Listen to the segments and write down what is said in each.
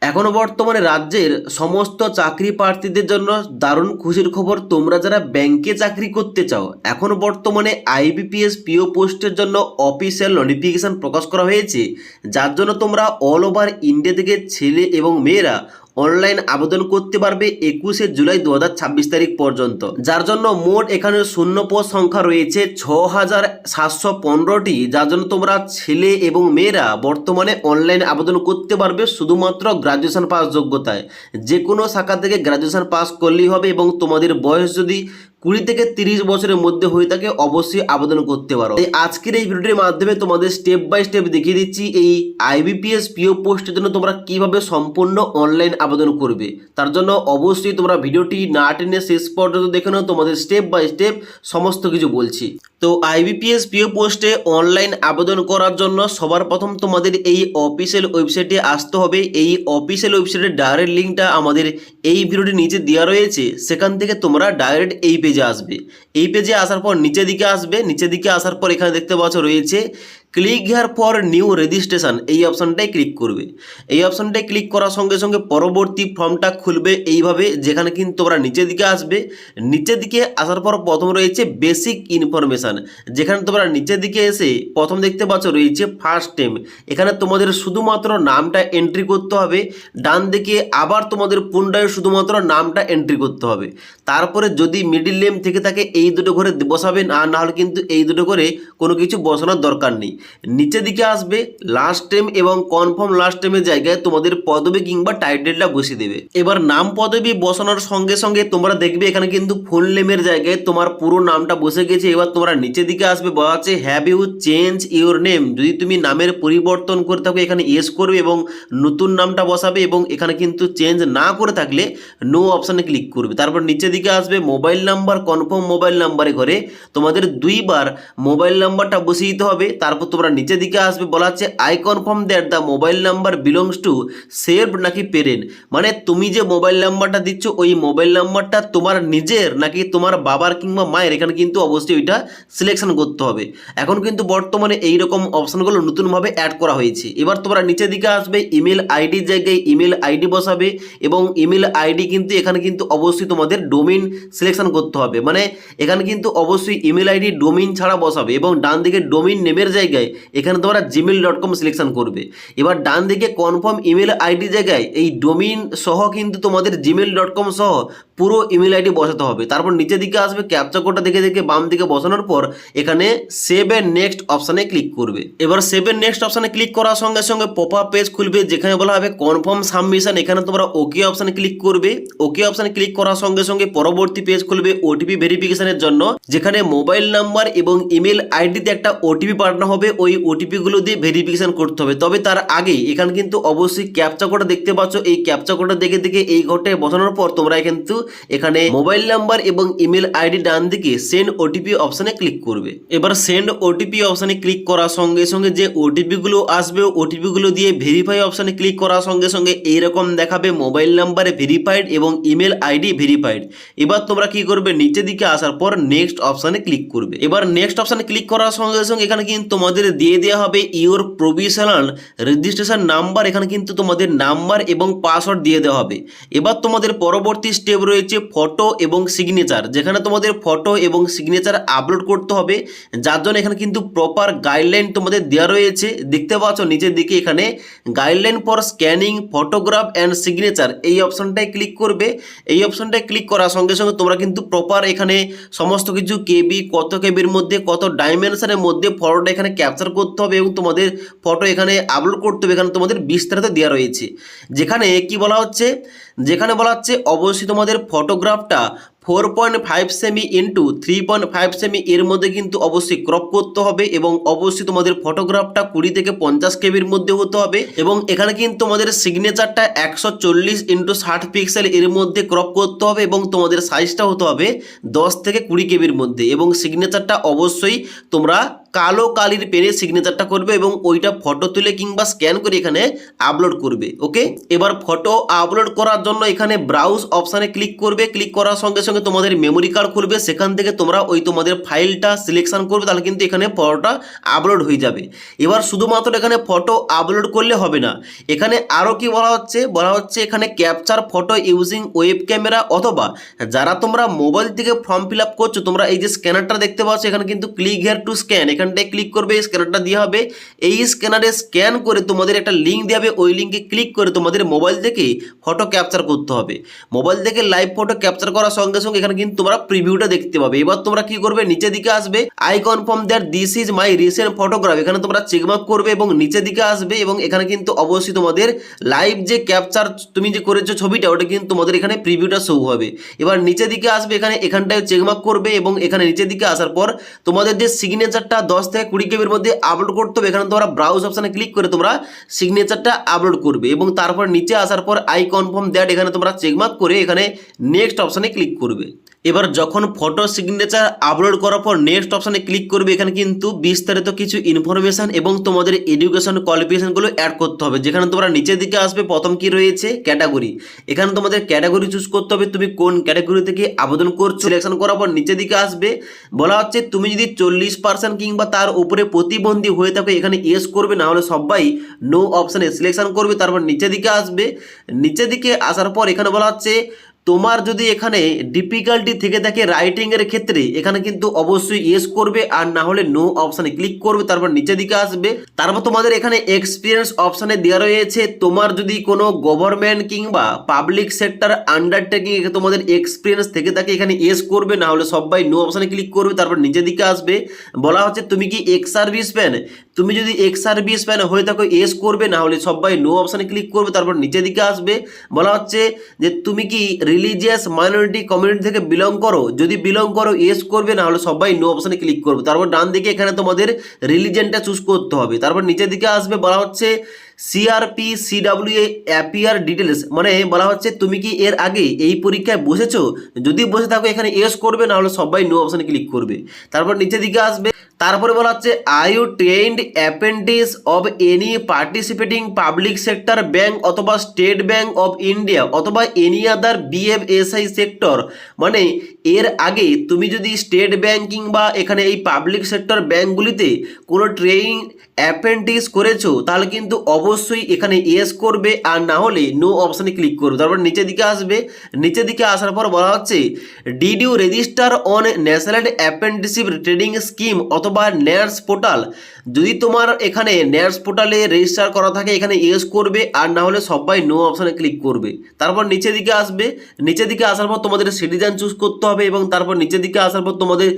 এখনো বর্তমানে রাজ্যের সমস্ত চাকরি প্রার্থীদের জন্য দারুণ খুশির খবর। তোমরা যারা ব্যাংকে চাকরি করতে চাও, এখনো বর্তমানে আইবিপিএস পিও পোস্টের জন্য অফিসিয়াল নোটিফিকেশন প্রকাশ করা হয়েছে, যার জন্য তোমরা অল ওভার ইন্ডিয়া থেকে ছেলে এবং মেয়েরা অনলাইন আবেদন করতে পারবে 21শে জুলাই 2026 তারিখ পর্যন্ত। যার জন্য মোট এখানে শূন্য পদ সংখ্যা রয়েছে 6715টি, যার জন্য তোমরা ছেলে এবং মেয়েরা বর্তমানে অনলাইন আবেদন করতে পারবে শুধুমাত্র গ্রাজুয়েশন পাস যোগ্যতায়। যে কোনো শাখা থেকে গ্রাজুয়েশন পাস করলেই হবে এবং তোমাদের বয়স যদি 20 থেকে 30 বছরের মধ্যে হয়ে থাকে অবশ্যই আবেদন করতে পারো। এই আজকের এই ভিডিওটির মাধ্যমে তোমাদের স্টেপ বাই স্টেপ দেখিয়ে দিচ্ছি এই আইবিপিএস পিও পোস্টের জন্য তোমরা কিভাবে সম্পূর্ণ অনলাইন আবেদন করবে। তার জন্য অবশ্যই তোমরা ভিডিওটি না টেনে শেষ পর্যন্ত দেখে নাও, তোমাদের স্টেপ বাই স্টেপ সমস্ত কিছু বলছি। তো আইবিপিএস পিও পোস্টে অনলাইন আবেদন করার জন্য সবার প্রথম তোমাদের এই অফিসিয়াল ওয়েবসাইটে আসতে হবে। এই অফিসিয়াল ওয়েবসাইটের ডাইরেক্ট লিঙ্কটা আমাদের এই ভিডিওটির নিচে দেওয়া রয়েছে, সেখান থেকে তোমরা ডাইরেক্ট এই পেজে আসবে। এই পেজে আসার পর নিচের দিকে আসবে, নিচের দিকে আসার পর এখানে দেখতে পাচ্ছ রয়েছে click here for new registration, এই অপশানটাই ক্লিক করবে। এই অপশানটাই ক্লিক করার সঙ্গে সঙ্গে পরবর্তী ফর্মটা খুলবে এইভাবে, যেখানে কিন্তু তোমরা নিচের দিকে আসবে। নিচের দিকে আসার পর প্রথম রয়েছে বেসিক ইনফরমেশান, যেখানে তোমরা নিচের দিকে এসে প্রথম দেখতে পাচ্ছ রয়েছে ফার্স্ট নেম। এখানে তোমাদের শুধুমাত্র নামটা এন্ট্রি করতে হবে। ডান দিকে আবার তোমাদের পুনরায় শুধুমাত্র নামটা এন্ট্রি করতে হবে। তারপরে যদি মিডিল নেম থেকে থাকে এই দুটো ঘরে বসাবেন, আর না হলে কিন্তু এই দুটো ঘরে কোনো কিছু বসানোর দরকার নেই। নিচের দিকে আসবে লাস্ট নেম এবং কনফার্ম লাস্ট নেমের জায়গায় তোমাদের পদবি কিংবা টাইটেলটা বসিয়ে দেবে। এবার নাম পদবি বসানোর সঙ্গে সঙ্গে তোমরা দেখবে এখানে কিন্তু ফুল নেমের জায়গায় তোমার পুরো নামটা বসে গেছে। এবার তোমরা নিচের দিকে আসবে, বলা আছে have you change your name. যদি তুমি নামের পরিবর্তন করে থাকো এখানে ইয়েস করবে এবং নতুন নামটা বসাবে, এবং এখানে কিন্তু চেঞ্জ না করে থাকলে নো অপশানে ক্লিক করবে। তারপর নিচের দিকে আসবে মোবাইল নাম্বার, কনফার্ম মোবাইল নাম্বারে ঘরে তোমাদের 2বার মোবাইল নাম্বারটা বসিয়ে দিতে হবে। তারপর তোমরা নিচের দিকে আসবে, বলা আছে I confirm that the mobile number belongs to saved নাকি পেরেন্ট, মানে তুমি যে মোবাইল নাম্বারটা দিচ্ছ ওই মোবাইল নাম্বারটা তোমার নিজের নাকি তোমার বাবার কিংবা মায়ের, এখানে কিন্তু অবশ্যই ওইটা সিলেকশন করতে হবে। এখন কিন্তু বর্তমানে এইরকম অপশানগুলো নতুনভাবে অ্যাড করা হয়েছে। এবার তোমরা নিচের দিকে আসবে, ইমেল আইডির জায়গায় ইমেল আইডি বসাবে, এবং ইমেল আইডি কিন্তু এখানে কিন্তু অবশ্যই তোমাদের ডোমেইন সিলেকশন করতে হবে। মানে এখানে কিন্তু অবশ্যই ইমেল আইডি ডোমেইন ছাড়া বসাবে, এবং ডান দিকে ডোমেইন নেমের জায়গায় এখানে তোমরা gmail.com সিলেকশন করবে। এবার ডান দিকে কনফার্ম ইমেল আইডি জায়গায় এই ডোমেইন সহ কিন্তু তোমাদের gmail.com সহ পুরো ইমেল আইডি বসাতে হবে। তারপর নিচের দিকে আসবে, ক্যাপচা কোডটা দেখে দেখে বাম দিকে বসানোর পর এখানে সেভ এন্ড নেক্সট অপশানে ক্লিক করবে। এবার সেভ এন্ড নেক্সট অপশানে ক্লিক করার সঙ্গে সঙ্গে পপ আপ পেজ খুলবে, যেখানে বলা হবে কনফার্ম সাবমিশন। এখানে তোমরা ওকে অপশানে ক্লিক করবে। ওকে অপশানে ক্লিক করার সঙ্গে সঙ্গে পরবর্তী পেজ খুলবে ওটিপি ভেরিফিকেশনের জন্য, যেখানে মোবাইল নাম্বার এবং ইমেল আইডিতে একটা ওটিপি পাঠানো হবে। ওই ওটিপিগুলো দিয়ে ভেরিফিকেশন করতে হবে। তবে তার আগে এখানে কিন্তু অবশ্যই ক্যাপচা কোডটা দেখতে পাচ্ছ, এই ক্যাপচা কোডটা দেখে দেখে এই ঘরটায় বসানোর পর তোমরা কিন্তু এখানে মোবাইল নাম্বার এবং ইমেল আইডি ডান দিকে সেন্ড ওটিপি অপশানে ক্লিক করবে। এবার সেন্ড ওটিপি অপশানে ক্লিক করার সঙ্গে সঙ্গে যে ওটিপিগুলো আসবে ওটিপিগুলো দিয়ে ভেরিফাই অপশানে ক্লিক করার সঙ্গে সঙ্গে এইরকম দেখাবে মোবাইল নাম্বারে ভেরিফাইড এবং ইমেল আইডি ভেরিফাইড। এবার তোমরা কি করবে, নিচের দিকে আসার পর নেক্সট অপশানে ক্লিক করবে। এবার নেক্সট অপশানে ক্লিক করার সঙ্গে সঙ্গে এখানে কিন্তু তোমাদের দিয়ে দেওয়া হবে ইওর প্রভিশনাল রেজিস্ট্রেশন নাম্বার। এখানে কিন্তু তোমাদের নাম্বার এবং পাসওয়ার্ড দিয়ে দেওয়া হবে। এবার তোমাদের পরবর্তী স্টেপ রয়েছে ফটো এবং সিগনেচার, যেখানে তোমাদের ফটো এবং সিগনেচার আপলোড করতে হবে। যার জন্য এখানে কিন্তু প্রপার গাইডলাইন তোমাদের দেওয়া রয়েছে, দেখতে পাচ্ছ নিচের দিকে এখানে guideline for scanning photograph and signature, এই অপশনটায় ক্লিক করবে। এই অপশনটায় ক্লিক করার সঙ্গে সঙ্গে তোমরা কিন্তু প্রপার এখানে সমস্ত কিছু কেবি, কত কেবির মধ্যে কত ডাইমেনশনের মধ্যে ফটোটা এখানে ক্যাপচার করতে হবে এবং তোমাদের ফটো এখানে আপলোড করতে হবে। এখানে তোমাদের বিস্তারিত দেওয়া রয়েছে, যেখানে কি বলা হচ্ছে, যেখানে বলা হচ্ছে অবশ্যই তোমাদের ফটোগ্রাফটা 4.5 সেমি ইন্টু 3.5 সেমি এর মধ্যে কিন্তু অবশ্যই ক্রপ করতে হবে, এবং অবশ্যই তোমাদের ফটোগ্রাফটা 20 থেকে 50 কেবির মধ্যে হতে হবে। এবং এখানে কিন্তু তোমাদের সিগনেচারটা 140 ইন্টু 60 পিক্সেল এর মধ্যে ক্রপ করতে হবে, এবং তোমাদের সাইজটা হতে হবে 10 থেকে 20 কেবির মধ্যে, এবং সিগনেচারটা অবশ্যই তোমরা কালো কালির পেনে সিগনেচারটা করবে এবং ওইটা ফটো তুলে কিংবা স্ক্যান করে এখানে আপলোড করবে। ওকে, এবার ফটো আপলোড করার জন্য এখানে ব্রাউজ অপশানে ক্লিক করবে। ক্লিক করার সঙ্গে সঙ্গে তোমাদের মেমোরি কার্ড খুলবে, সেখান থেকে তোমরা ওই তোমাদের ফাইলটা সিলেকশন করবে, তাহলে কিন্তু এখানে ফটোটা আপলোড হয়ে যাবে। এবার শুধুমাত্র এখানে ফটো আপলোড করলে হবে না, এখানে আরও কি বলা হচ্ছে এখানে capture photo using web camera, অথবা যারা তোমরা মোবাইল থেকে ফর্ম ফিল আপ করছো, তোমরা এই যে স্ক্যানারটা দেখতে পাচ্ছ এখানে কিন্তু ক্লিক হেয়ার টু স্ক্যান, এখানটায় ক্লিক করবে, স্ক্যানারটা দেওয়া হবে। এই স্ক্যানারে স্ক্যান করে তোমাদের একটা লিঙ্ক দেওয়া হবে, ওই লিঙ্কে ক্লিক করে তোমাদের মোবাইল থেকে ফটো ক্যাপচার করতে হবে। মোবাইল থেকে লাইভ ফটো ক্যাপচার করার সঙ্গে সঙ্গে এখানে কিন্তু তোমরা প্রিভিউটা দেখতে পাবে। এবার তোমরা কি করবে, নিচের দিকে আসবে, I confirm that this is my recent photograph, এখানে তোমরা চেকমার্ক করবে এবং নিচের দিকে আসবে এবং এখানে কিন্তু অবশ্যই তোমাদের লাইভ যে ক্যাপচার তুমি যে করেছো ছবিটা, ওটা কিন্তু তোমাদের এখানে প্রিভিউটা শো হবে। এবার নিচের দিকে আসবে, এখানটায় চেকমার্ক করবে এবং এখানে নিচের দিকে আসার পর তোমাদের যে সিগনেচারটা 10 থেকে 20 কেবির মধ্যে আপলোড করতে হবে, এখানে তোমরা ব্রাউজ অপশানে ক্লিক করে তোমরা সিগনেচারটা আপলোড করবে এবং তারপর নিচে আসার পর আই কনফার্ম দ্যাট এখানে তোমরা চেকমার্ক করে এখানে নেক্সট অপশানে ক্লিক করবে। এবার যখন ফটো সিগনেচার আপলোড করার পর নেক্সট অপশানে ক্লিক করবে, এখানে কিন্তু বিস্তারিত কিছু ইনফরমেশন এবং তোমাদের এডুকেশন কোয়ালিফিকেশনগুলো অ্যাড করতে হবে। যেখানে তোমরা নিচের দিকে আসবে, প্রথম কি রয়েছে ক্যাটাগরি, এখানে তোমাদের ক্যাটাগরি চুজ করতে হবে, তুমি কোন ক্যাটাগরি থেকে আবেদন করছো। সিলেকশন করার পর নিচের দিকে আসবে, বলা হচ্ছে তুমি যদি 40% কিংবা তার উপরে প্রতিবন্ধী হয়ে থাকে এখানে ইয়েস করবে, না হলে সবাই নো অপশানে সিলেকশন করবে। তারপর নিচের দিকে আসবে, নিচের দিকে আসার পর এখানে বলা হচ্ছে তোমার যদি এখানে ডিফিকাল্টি থেকে থাকে রাইটিংয়ের ক্ষেত্রে, এখানে কিন্তু অবশ্যই ইয়েস করবে, আর না হলে নো অপশানে ক্লিক করবে। তারপর নিচের দিকে আসবে, তারপর তোমাদের এখানে এক্সপিরিয়েন্স অপশানে দেওয়া রয়েছে, তোমার যদি কোনো গভর্নমেন্ট কিংবা পাবলিক সেক্টর আন্ডারটেকিং তোমাদের এক্সপিরিয়েন্স থেকে থাকে এখানে ইয়েস করবে, না হলে সবাই নো অপশানে ক্লিক করবে। তারপর নিচের দিকে আসবে, বলা হচ্ছে তুমি কি এক্স সার্ভিস ম্যান, তুমি যদি এক্স সার্ভিস ম্যান হয়ে থাকো ইয়েস করবে, না হলে সবাই নো অপশানে ক্লিক করবে। তারপর নিচের দিকে আসবে, বলা হচ্ছে যে তুমি কি রিলিজিয়াস মাইনরিটি কমিউনিটি থেকে বিলং করো, যদি বিলং করো ইয়েস করবে, না হলে সবাই নো অপশানে ক্লিক করবে। তারপর ডান দিকে এখানে তোমাদের রিলিজিয়নটা চুজ করতে হবে। তারপর নিচের দিকে আসবে, বলা হচ্ছে সিআরপি সিডাব্লিউ অ্যাপিয়ার ডিটেলস, মানে বলা হচ্ছে তুমি কি এর আগে এই পরীক্ষায় বসেছো, যদি বসে থাকো এখানে ইয়েস করবে, না হলে সবাই নো অপশানে ক্লিক করবে। তারপর নিচের দিকে আসবে, তারপরে বলা হচ্ছে are you trained apprentice of any participating public sector bank অথবা স্টেট ব্যাংক অফ ইন্ডিয়া অথবা এনি আদার বিএফএসআই সেক্টর, মানে এর আগে তুমি যদি স্টেট ব্যাংক কিংবা এখানে এই পাবলিক সেক্টর ব্যাংকগুলিতে কোনো ট্রেনিং অ্যাপ্রেন্টিস করেছো, তাহলে কিন্তু অবশ্যই এখানে ইয়েস করবে, আর না হলে নো অপশানে ক্লিক করবে। তারপর নিচের দিকে আসবে, নিচের দিকে আসার পর বলা হচ্ছে did you register on National Apprenticeship Training Scheme অথবা ন্যাটস পোর্টাল, যদি তোমার এখানে ন্যাটস পোর্টালে রেজিস্টার করা থাকে এখানে ইয়েস করবে, আর না হলে সবাই নো অপশানে ক্লিক করবে। তারপর নিচের দিকে আসবে, নিচের দিকে আসার পর তোমাদের সিটিজেন চুজ করতে হবে এবং তারপর নিচের দিকে আসার পর তোমাদের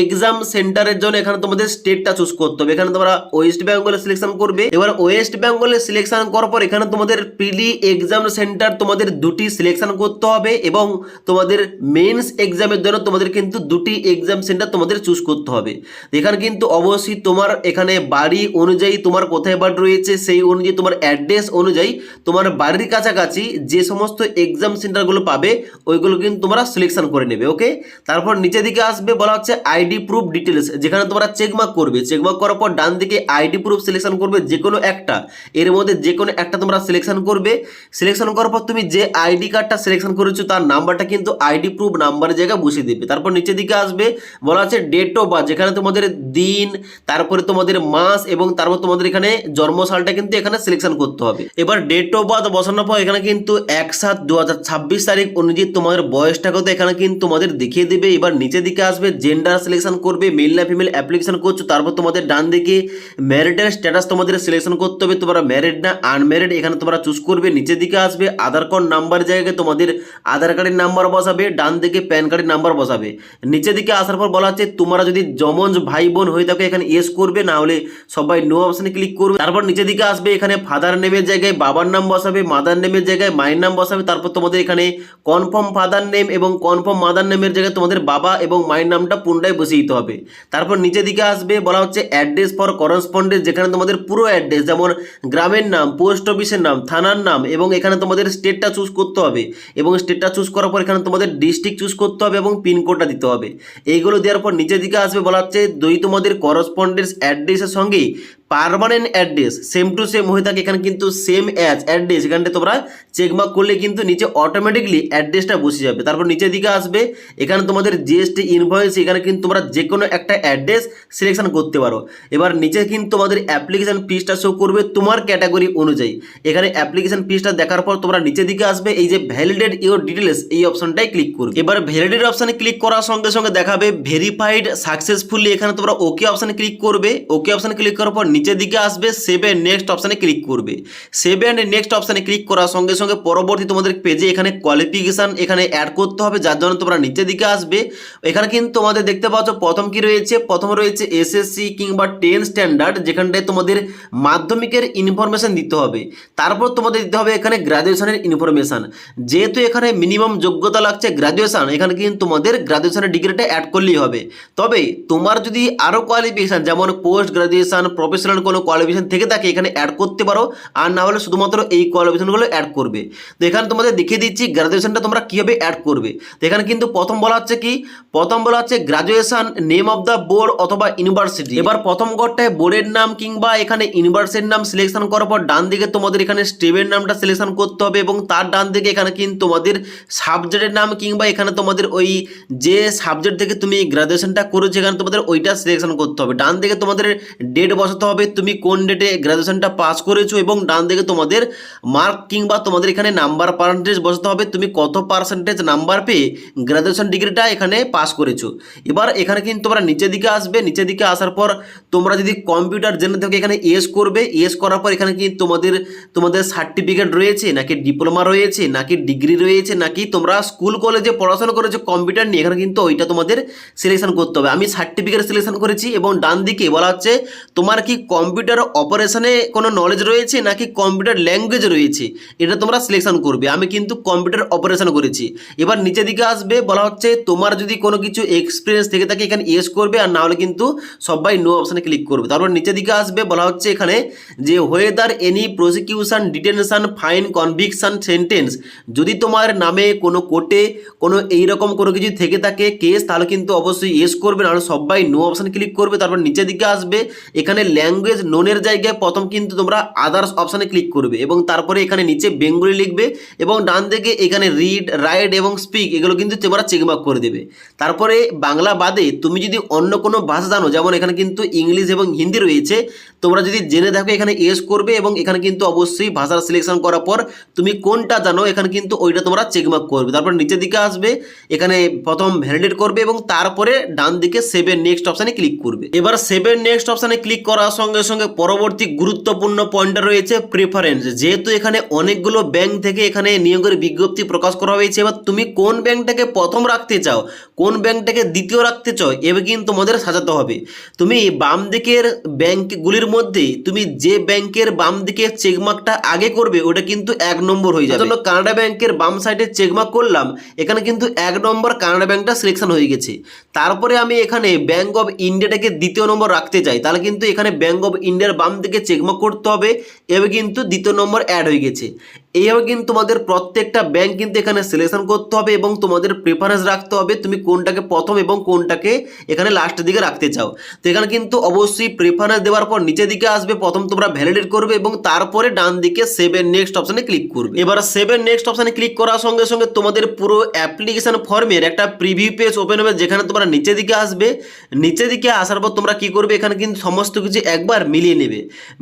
এক্সাম সেন্টারের জন্য এখানে তোমাদের স্টেটটা চুজ করতে হবে। এখানে তোমরা ওয়েস্ট বেঙ্গলে সিলেকশন করবে। এবার ওয়েস্ট বেঙ্গলে সিলেকশন করার পর এখানে তোমাদের প্রিলি এক্সাম সেন্টার তোমাদের দুটি সিলেকশন করতে হবে এবং তোমাদের মেন্স এক্সামের জন্য তোমাদের কিন্তু দুটি এক্সাম সেন্টার তোমাদের চুজ করতে হবে। এখানে কিন্তু অবশ্যই তোমার এখানে বাড়ি অনুযায়ী তোমার কোথায় বাড়ি রয়েছে সেই অনুযায়ী তোমার অ্যাড্রেস অনুযায়ী তোমার বাড়ির কাছাকাছি যে সমস্ত এক্সাম সেন্টারগুলো পাবে ওইগুলো কিন্তু তোমরা সিলেকশন করে নেবে। ওকে, তারপর নিচের দিকে আসবে, বলা হচ্ছে আইডি প্রুফ ডিটেলস, যেখানে তোমরা চেকমার্ক করবে। চেকমার্ক করার পর ডান দিকে আইডি প্রুফ সিলেকশন করবে, যে কোনো একটা, এর মধ্যে যে কোনো একটা তোমরা সিলেকশন করবে। সিলেকশন করার পর তুমি যে আইডি কার্ডটা সিলেকশন করেছো তার নাম্বারটা কিন্তু আইডি প্রুফ নাম্বারের জায়গায় বসিয়ে দেবে। তারপর নিচের দিকে আসবে, বলা আছে ডেট অফ বার্থ, যেখানে তোমাদের দিন, তারপরে তোমাদের মাস এবং তারপর তোমাদের এখানে জন্মসালটা কিন্তু এখানে সিলেকশন করতে হবে। এবার ডেট অফ বার্থ বসানোর পর এখানে কিন্তু 1/7/2026 তারিখ অনুযায়ী তোমাদের বয়সটাকে তো এখানে কিন্তু তোমাদের দেখিয়ে দেবে। এবার নিচের দিকে আসবে, জেন্ডার সিলেকশন করবে, মেল না ফিমেল অ্যাপ্লিকেশন করছো। তারপর তোমাদের ডান দিকে ম্যারিটাল স্ট্যাটাস তোমাদের সিলেকশন করতে হবে, তোমরা ম্যারিড না আনম্যারিড এখানে তোমরা চুজ করবে। নিচের দিকে আসবে, আধার কার্ড নাম্বার জায়গায় তোমাদের আধার কার্ডের নাম্বার বসাবে, ডান দিকে প্যান কার্ডের নাম্বার বসাবে। নিচের দিকে আসার পর বলা হচ্ছে তোমরা যদি যমজ ভাই বোন হয়ে থাকে এখানে ইয়েস করবে, না হলে সবাই নো অপশনে ক্লিক করবে। তারপর নিচের দিকে আসবে, এখানে ফাদার নেমের জায়গায় বাবার নাম বসাবে, মাদার নেমের জায়গায় মায়ের নাম বসাবে। তারপর তোমাদের এখানে কনফার্ম ফাদার নেম এবং কনফার্ম মাদার নেমের জায়গায় তোমাদের বাবা এবং মায়ের নামটা পুনরায় বসিয়ে দিতে হবে। তারপর নিচের দিকে আসবে, বলা হচ্ছে অ্যাড্রেস ফর করেসপন্ডেন্স করেসপন্ডেন্স যেখানে তোমাদের পুরো অ্যাড্রেস, যেমন গ্রামের নাম, পোস্ট অফিসের নাম, থানার নাম, এবং এখানে তোমাদের স্টেটটা চুজ করতে হবে, এবং স্টেটটা চুজ করার পর এখানে তোমাদের ডিস্ট্রিক্ট চুজ করতে হবে এবং পিনকোডটা দিতে হবে। এইগুলো দেওয়ার পর নিচের দিকে আসবে, বলা হচ্ছে যদি তোমাদের করসপন্ডেন্স অ্যাড্রেসের সঙ্গে permanent address same to same হয়ে থাকে, এখানে কিন্তু সেম অ্যাজ অ্যাড্রেস এখানটা তোমরা চেকমার্ক করলে কিন্তু নিচে অটোমেটিকলি অ্যাড্রেসটা বসে যাবে। তারপর নিচের দিকে আসবে, এখানে তোমাদের জিএসটি ইনভয়েস, এখানে কিন্তু তোমরা যে কোনো একটা অ্যাড্রেস সিলেকশন করতে পারো। এবার নিচে কিন্তু তোমাদের অ্যাপ্লিকেশন ফিসটা শো করবে তোমার ক্যাটাগরি অনুযায়ী। এখানে অ্যাপ্লিকেশন ফিসটা দেখার পর তোমরা নিচের দিকে আসবে, এই যে ভ্যালিডেট ইওর ডিটেলস এই অপশনটাই ক্লিক করবে। এবার ভ্যালিডেট অপশনে ক্লিক করার সঙ্গে সঙ্গে দেখাবে ভেরিফাইড সাকসেসফুলি, এখানে তোমরা ওকে অপশনে ক্লিক করবে। ওকে অপশনে ক্লিক করার পর নিচের দিকে আসবে, সেভ এন্ড নেক্সট অপশনে ক্লিক করবে। সেভ এন্ড নেক্সট অপশনে ক্লিক করার সঙ্গে সঙ্গে পরবর্তী তোমাদের পেজে এখানে কোয়ালিফিকেশন এখানে অ্যাড করতে হবে, যার জন্য তোমরা নিচের দিকে আসবে। এখানে কিন্তু তোমাদের দেখতে পাচ্ছ প্রথম কি রয়েছে, প্রথম রয়েছে এসএসসি কিংবা 10 স্ট্যান্ডার্ড, যেখানটায় তোমাদের মাধ্যমিকের ইনফরমেশন দিতে হবে। তারপর তোমাদের দিতে হবে এখানে গ্র্যাজুয়েশনের ইনফরমেশন। যেহেতু এখানে মিনিমাম যোগ্যতা লাগছে গ্র্যাজুয়েশন, এখানে কিন্তু তোমাদের গ্র্যাজুয়েশনের ডিগ্রিটা অ্যাড করলেই হবে। তবে তোমার যদি আরও কোয়ালিফিকেশান যেমন পোস্ট গ্র্যাজুয়েশন, প্রফেশনাল কোনো কোয়ালিফিকেশান থেকে থাকে এখানে অ্যাড করতে পারো, আর না হলে শুধুমাত্র এই কোয়ালিফিকেশনগুলো অ্যাড করবে। তো এখানে তোমাদের দেখিয়ে দিচ্ছি গ্র্যাজুয়েশনটা তোমরা কীভাবে অ্যাড করবে। তো এখানে কিন্তু প্রথম বলা হচ্ছে কি, প্রথম বলা হচ্ছে graduation name of the board অথবা ইউনিভার্সিটি। এবার প্রথম ঘরটায় বোর্ডের নাম কিংবা এখানে ইউনিভার্সিটির নাম সিলেকশন করার পর ডান দিকে তোমাদের এখানে স্ট্রিমের নামটা সিলেকশন করতে হবে, এবং তার ডান দিকে এখানে কিন্তু তোমাদের সাবজেক্টের নাম কিংবা এখানে তোমাদের ওই যে সাবজেক্ট থেকে তুমি গ্র্যাজুয়েশনটা করেছো এখানে তোমাদের ওইটা সিলেকশন করতে হবে। ডান দিকে তোমাদের ডেট বসাতে হবে, তুমি কোন ডেটে গ্র্যাজুয়েশনটা পাস করেছো, এবং ডান দিকে তোমাদের মার্ক কিংবা তোমাদের এখানে নাম্বার পার্সেন্টেজ বসাতে হবে, তুমি কত পার্সেন্টেজ নাম্বার পেয়ে গ্র্যাজুয়েশন ডিগ্রিটা এখানে পাস করেছো। এবার এখানে কিন্তু তোমরা নিচের দিকে আসবে, নিচের দিকে আসার পর তোমরা যদি কম্পিউটার জেনে থাকো এখানে ইয়েস করবে। ইয়েস করার পর এখানে কি তোমাদের সার্টিফিকেট রয়েছে নাকি ডিপ্লোমা রয়েছে নাকি ডিগ্রি রয়েছে নাকি তোমরা স্কুল কলেজে পড়াশোনা করেছো কম্পিউটার নিয়ে, এখানে কিন্তু ওইটা তোমাদের সিলেকশন করতে হবে। আমি সার্টিফিকেট সিলেকশন করেছি, এবং ডান দিকে বলা হচ্ছে তোমার কি কম্পিউটার অপারেশনে কোনো নলেজ রয়েছে নাকি কম্পিউটার ল্যাঙ্গুয়েজ রয়েছে, এটা তোমরা সিলেকশন করবে। আমি কিন্তু কম্পিউটার অপারেশন করেছি। এবার নিচের দিকে আসবে, বলা হচ্ছে তোমার যদি কোনো কিছু এক্সপিরিয়েন্স থেকে থাকে এখানে ইয়েস করবে, আর না হলে কিন্তু সবাই নো অপশানে ক্লিক করবে। তারপর নিচের দিকে আসবে, বলা হচ্ছে এখানে যে whether any prosecution detention fine conviction sentence, যদি তোমার নামে কোনো কোর্টে কোনো এইরকম কোনো কিছু থেকে থাকে কেস, তাহলে কিন্তু অবশ্যই ইয়েস করবে, নাহলে সবাই নো অপশানে ক্লিক করবে। তারপর নিচের দিকে আসবে, এখানে ল্যাঙ্গুয়েজ নোনের জায়গায় প্রথম কিন্তু তোমরা আদার্স অপশানে ক্লিক করবে, এবং তারপরে এখানে নিচে বেঙ্গলি লিখবে, এবং ডান দিকে এখানে রিড, রাইট এবং স্পিক এগুলো কিন্তু তোমরা চেকমার্ক করে দেবে। তারপরে বাংলা বাদে তুমি যদি অন্য কোনো ভাষা জানো, যেমন এখানে কিন্তু ইংলিশ এবং হিন্দি রয়েছে, তোমরা যদি জেনে থাকো এখানে ইয়েস করবে, এবং এখানে কিন্তু অবশ্যই ভাষার সিলেকশন করার পর তুমি কোনটা জানো এখানে কিন্তু ওইটা তোমরা চেকমার্ক করবে। তারপর নিচের দিকে আসবে, এখানে প্রথম ভ্যালিডেট করবে, এবং তারপরে ডান দিকে সেভ এন্ড নেক্সট অপশানে ক্লিক করবে। এবার সেভ এন্ড নেক্সট অপশানে ক্লিক করার সঙ্গে সঙ্গে পরবর্তী গুরুত্বপূর্ণ পয়েন্টটা রয়েছে প্রেফারেন্স। যেহেতু এখানে অনেকগুলো ব্যাংক থেকে এখানে নিয়োগের বিজ্ঞপ্তি প্রকাশ করা হয়েছে, এবার তুমি কোন ব্যাংকটাকে প্রথম রাখতে চাও, কোন ব্যাংকটাকে দ্বিতীয় রাখতে চাও, এবার কিন্তু তোমাদের সাজাতে হবে। তুমি বাম দিকের ব্যাংকগুলির মধ্যে তুমি যে ব্যাংকের বাম দিকে চেকমার্কটা আগে করবে ওটা কিন্তু 1 নম্বর হয়ে যাবে। জন্য কানাডা ব্যাংকের বাম সাইডে চেকমার্ক করলাম, এখানে কিন্তু 1 নম্বর কানাডা ব্যাংকটা সিলেকশন হয়ে গেছে। তারপরে আমি এখানে ব্যাংক অফ ইন্ডিয়াটাকে দ্বিতীয় নম্বর রাখতে চাই, তাহলে কিন্তু এখানে ব্যাংক অফ ইন্ডিয়ার বাম দিকে চেকমার্ক করতে হবে, এবার কিন্তু দ্বিতীয় নম্বর অ্যাড হয়ে গেছে। এইভাবে কিন্তু তোমাদের প্রত্যেকটা ব্যাংক কিন্তু এখানে সিলেকশন করতে হবে, এবং তোমাদের প্রেফারেন্স রাখতে হবে তুমি কোনটাকে প্রথম এবং কোনটাকে এখানে লাস্টের দিকে রাখতে চাও। তো এখানে কিন্তু অবশ্যই প্রেফারেন্স দেওয়ার পর নিচের দিকে আসবে, প্রথম তোমরা ভ্যালিডেট করবে, এবং তারপরে ডান দিকে সেভ এন্ড নেক্সট অপশানে ক্লিক করবে। এবার সেভ এন্ড নেক্সট অপশানে ক্লিক করার সঙ্গে সঙ্গে তোমাদের পুরো অ্যাপ্লিকেশন ফর্মের একটা প্রিভিউ পেজ ওপেন হবে, যেখানে তোমরা নিচের দিকে আসবে। নিচের দিকে আসার পর তোমরা কি করবে, এখানে কিন্তু সমস্ত কিছু একবার মিলিয়ে নেবে।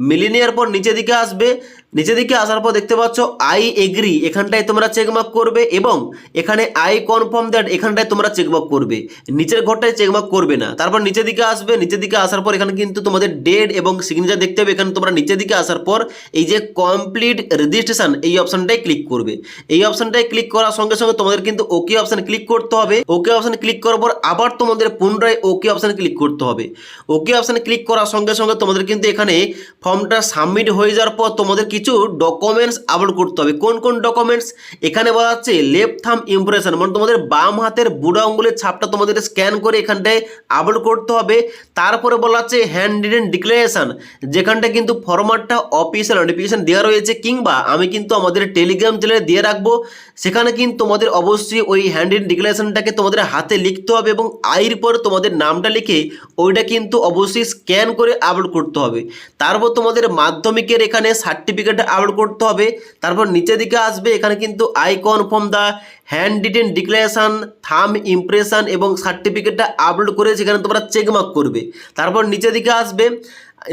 মিলিয়ে নেওয়ার পর নিচের দিকে আসবে, নিচের দিকে আসার পর দেখতে পাচ্ছ আই এগ্রি, এখানটায় তোমরা চেকমার্ক করবে, এবং এখানে আই কনফার্ম দ্যাট এখানটায় তোমরা চেকমার্ক করবে, নিচের ঘরটায় চেকমার্ক করবে না। তারপর নিচের দিকে আসবে, নিচের দিকে আসার পর এখানে কিন্তু তোমাদের ডেট এবং সিগনেচার দেখতে হবে। এখানে তোমরা নিচের দিকে আসার পর এই যে কমপ্লিট রেজিস্ট্রেশন এই অপশনটায় ক্লিক করবে। এই অপশনটায় ক্লিক করার সঙ্গে সঙ্গে তোমাদের কিন্তু ওকে অপশানে ক্লিক করতে হবে। ওকে অপশানে ক্লিক করার পর আবার তোমাদের পুনরায় ওকে অপশানে ক্লিক করতে হবে। ওকে অপশানে ক্লিক করার সঙ্গে সঙ্গে তোমাদের কিন্তু এখানে ফর্মটা সাবমিট হয়ে যাওয়ার পর তোমাদের কিছু ডকুমেন্টস আপলোড করতে করতে হবে। কোন কোন ডকুমেন্টস এখানে বলা হচ্ছে লেফট থাম ইমপ্রেশন, মানে তোমাদের বাম হাতের বুড়ো আঙ্গুলের ছাপটা তোমাদের স্ক্যান করে এখানটায় আপলোড করতে হবে। তারপরে বলা হচ্ছে হ্যান্ড রিটেন ডিক্লারেশন, যেখানটা কিন্তু ফরম্যাটটা অফিসিয়াল নোটিফিকেশন দেওয়া রয়েছে, কিংবা আমি কিন্তু আমাদের টেলিগ্রাম চ্যানেলে দিয়ে রাখবো। সেখানে কিন্তু তোমাদের অবশ্যই ওই হ্যান্ড রিটেন ডিক্লারেশনটাকে তোমাদের হাতে লিখতে হবে এবং আইয়ের পর তোমাদের নামটা লিখে ওইটা কিন্তু অবশ্যই স্ক্যান করে আপলোড করতে হবে। তারপর তোমাদের মাধ্যমিকের এখানে সার্টিফিকেটটা আপলোড করতে হবে। তারপর নিচের দিকে আসবে, এখানে কিন্তু I confirm the hand written declaration, থাম ইমপ্রেশন এবং সার্টিফিকেটটা আপলোড করে সেখানে তোমরা চেকমার্ক করবে। তারপর নিচের দিকে আসবে,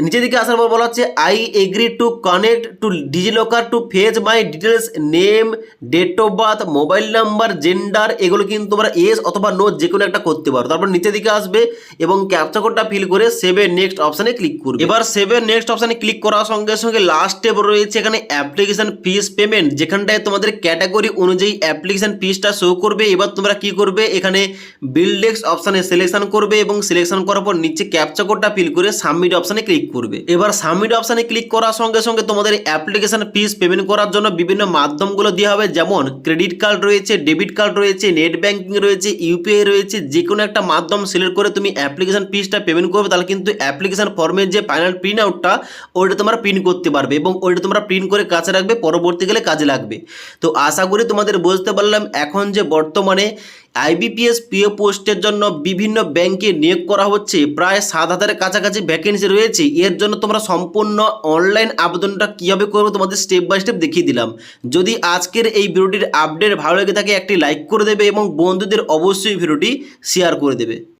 নিচের দিকে আসার পর বলা হচ্ছে I agree to connect to DigiLocker to fetch my details, name, date of birth, mobile number, gender, এগুলো কিন্তু তোমরা ইয়েস অথবা নো যে কোনো একটা করতে পারো। তারপর নিচের দিকে আসবে এবং ক্যাপচা কোডটা ফিল করে সেভে নেক্সট অপশানে ক্লিক করবে। এবার সেভে নেক্সট অপশানে ক্লিক করার সঙ্গে সঙ্গে লাস্ট স্টেপ রয়েছে এখানে অ্যাপ্লিকেশন ফিস পেমেন্ট, যেখানটায় তোমাদের ক্যাটাগরি অনুযায়ী অ্যাপ্লিকেশন ফিসটা শো করবে। এবার তোমরা কি করবে, এখানে বিলডেক্স অপশানে সিলেকশন করবে এবং সিলেকশন করার পর নিচে ক্যাপচা কোডটা ফিল করে সাবমিট অপশানে ক্লিক করবে। এবার সাবমিট অপশানে ক্লিক করার সঙ্গে সঙ্গে তোমাদের অ্যাপ্লিকেশন ফিস পেমেন্ট করার জন্য বিভিন্ন মাধ্যমগুলো দেওয়া হবে, যেমন ক্রেডিট কার্ড রয়েছে, ডেবিট কার্ড রয়েছে, নেট ব্যাঙ্কিং রয়েছে, ইউপিআই রয়েছে। যে কোনো একটা মাধ্যম সিলেক্ট করে তুমি অ্যাপ্লিকেশন ফিসটা পেমেন্ট করবে, তাহলে কিন্তু অ্যাপ্লিকেশন ফর্মের যে ফাইনাল প্রিন্ট আউটটা ওইটা তোমরা প্রিন্ট করতে পারবে এবং ওইটা তোমরা প্রিন্ট করে কাছে রাখবে, পরবর্তীকালে কাজে লাগবে। তো আশা করি তোমাদের বুঝতে পারলাম এখন যে বর্তমানে আইবিপিএস পিও পোস্টের জন্য বিভিন্ন ব্যাংকে নিয়োগ করা হচ্ছে, প্রায় 7,000-এর কাছাকাছি ভ্যাকেন্সি রয়েছে। এর জন্য তোমরা সম্পূর্ণ অনলাইন আবেদনটা কীভাবে করবে তোমাদের স্টেপ বাই স্টেপ দেখিয়ে দিলাম। যদি আজকের এই ভিডিওটির আপডেট ভালো লেগে থাকে একটি লাইক করে দেবে এবং বন্ধুদের অবশ্যই ভিডিওটি শেয়ার করে দেবে।